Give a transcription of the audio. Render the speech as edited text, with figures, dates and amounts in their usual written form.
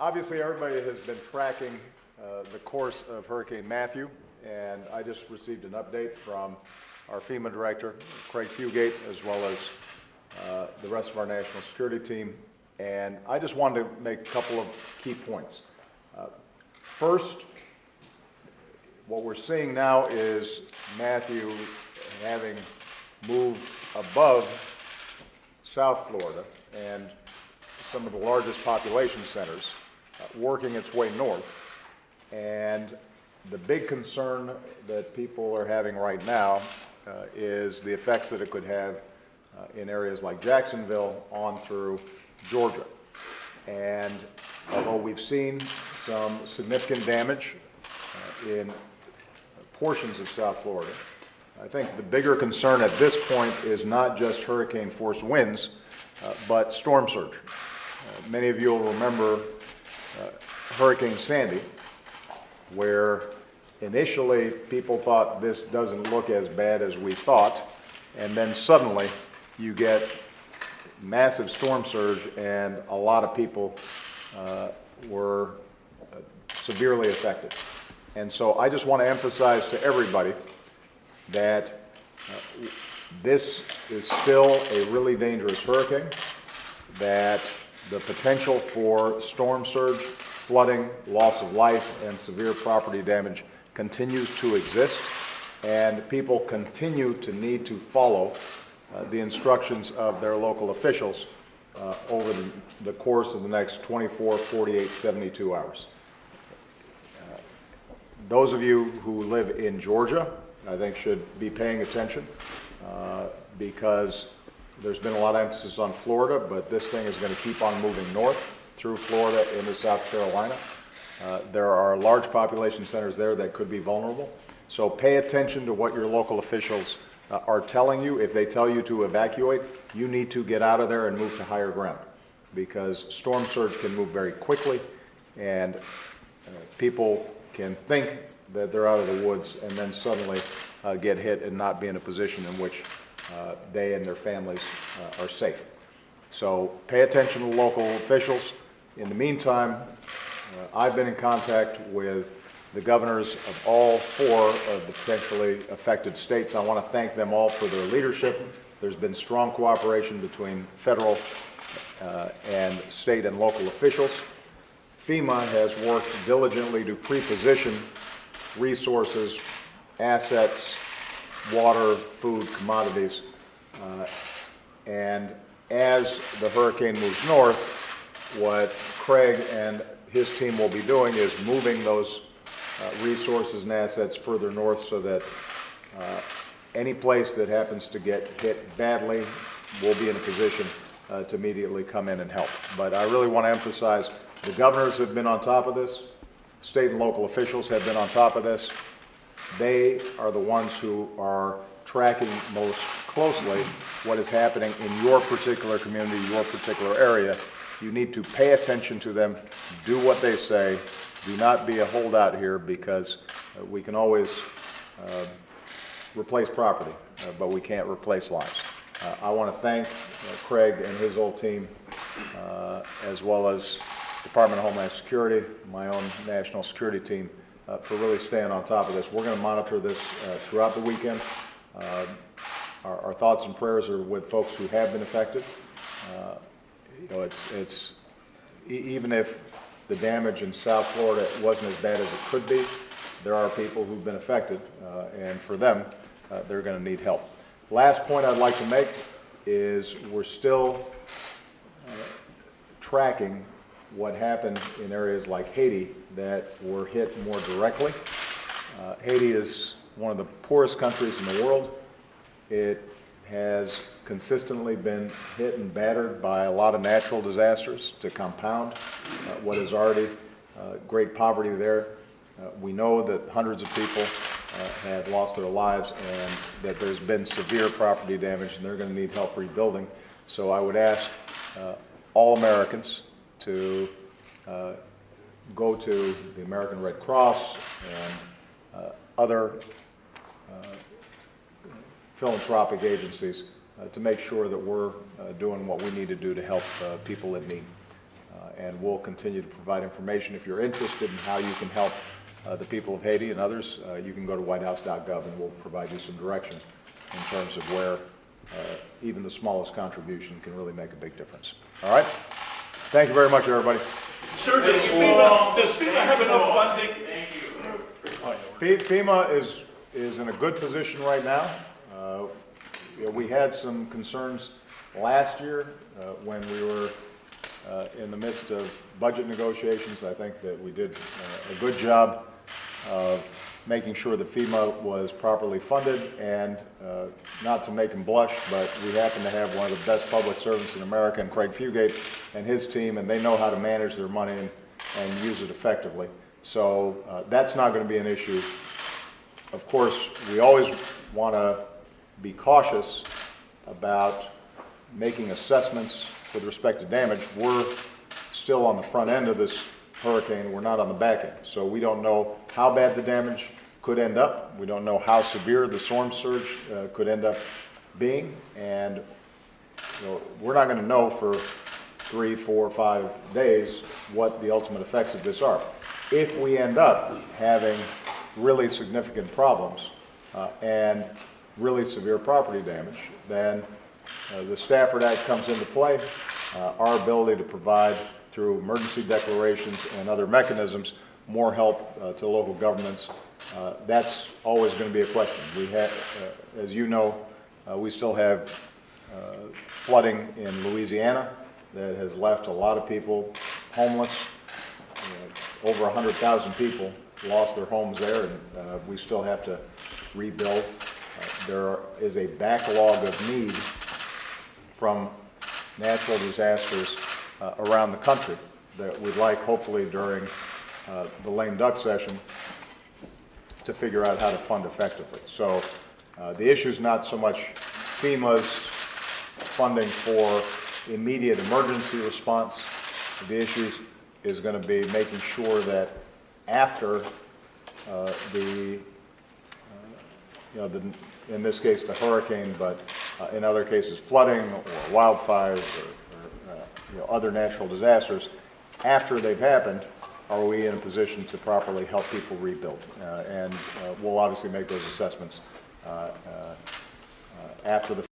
Obviously, everybody has been tracking the course of Hurricane Matthew, and I just received an update from our FEMA director, Craig Fugate, as well as the rest of our national security team. And I just wanted to make a couple of key points. First, what we're seeing now is Matthew having moved above South Florida and some of the largest population centers, working its way north. And the big concern that people are having right now is the effects that it could have in areas like Jacksonville on through Georgia. And although we've seen some significant damage in portions of South Florida, I think the bigger concern at this point is not just hurricane force winds, but storm surge. Many of you will remember Hurricane Sandy, where initially people thought this doesn't look as bad as we thought, and then suddenly you get massive storm surge and a lot of people were severely affected. And so I just want to emphasize to everybody that this is still a really dangerous hurricane, that the potential for storm surge, flooding, loss of life, and severe property damage continues to exist, and people continue to need to follow the instructions of their local officials over the course of the next 24, 48, 72 hours. Those of you who live in Georgia, I think, should be paying attention because there's been a lot of emphasis on Florida, but this thing is going to keep on moving north through Florida into South Carolina. There are large population centers there that could be vulnerable. So pay attention to what your local officials are telling you. If they tell you to evacuate, you need to get out of there and move to higher ground, because storm surge can move very quickly, and people can think that they're out of the woods and then suddenly get hit and not be in a position in which they and their families are safe. So pay attention to local officials. In the meantime, I've been in contact with the governors of all 4 of the potentially affected states. I want to thank them all for their leadership. There's been strong cooperation between federal and state and local officials. FEMA has worked diligently to pre-position resources, assets, water, food, commodities, and as the hurricane moves north, what Craig and his team will be doing is moving those resources and assets further north so that any place that happens to get hit badly will be in a position to immediately come in and help. But I really want to emphasize the governors have been on top of this. State and local officials have been on top of this. They are the ones who are tracking most closely what is happening in your particular community, your particular area. You need to pay attention to them, do what they say. Do not be a holdout here, because we can always replace property, but we can't replace lives. I want to thank Craig and his whole team, as well as Department of Homeland Security, my own national security team, for really staying on top of this. We're going to monitor this throughout the weekend. Our thoughts and prayers are with folks who have been affected. Even if the damage in South Florida wasn't as bad as it could be, there are people who've been affected, and for them, they're going to need help. Last point I'd like to make is we're still tracking what happened in areas like Haiti that were hit more directly. Haiti is one of the poorest countries in the world. It has consistently been hit and battered by a lot of natural disasters to compound what is already great poverty there. We know that hundreds of people have lost their lives and that there's been severe property damage, and they're going to need help rebuilding. So I would ask all Americans to go to the American Red Cross and other philanthropic agencies to make sure that we're doing what we need to do to help people in need. and we'll continue to provide information. If you're interested in how you can help the people of Haiti and others, you can go to whitehouse.gov and we'll provide you some direction in terms of where even the smallest contribution can really make a big difference. All right? Thank you very much, everybody. Sir, does FEMA have enough funding? FEMA is in a good position right now. We had some concerns last year when we were in the midst of budget negotiations. I think that we did a good job of making sure that FEMA was properly funded, and not to make him blush, but we happen to have one of the best public servants in America, and Craig Fugate and his team, and they know how to manage their money and use it effectively. So that's not going to be an issue. Of course, we always want to be cautious about making assessments with respect to damage. We're still on the front end of this hurricane. We're not on the back end. So we don't know how bad the damage could end up. We don't know how severe the storm surge could end up being. And we're not going to know for 3, 4, 5 days what the ultimate effects of this are. If we end up having really significant problems and really severe property damage, then the Stafford Act comes into play. Our ability to provide through emergency declarations and other mechanisms more help to local governments, that's always going to be a question. We have, as you know, we still have flooding in Louisiana that has left a lot of people homeless. Over 100,000 people lost their homes there, and we still have to rebuild. There is a backlog of need from natural disasters around the country that we'd like, hopefully during the lame duck session, to figure out how to fund effectively. So the issue is not so much FEMA's funding for immediate emergency response. The issue is going to be making sure that after in this case the hurricane, but in other cases flooding or wildfires or other natural disasters, after they've happened, are we in a position to properly help people rebuild? And we'll obviously make those assessments after the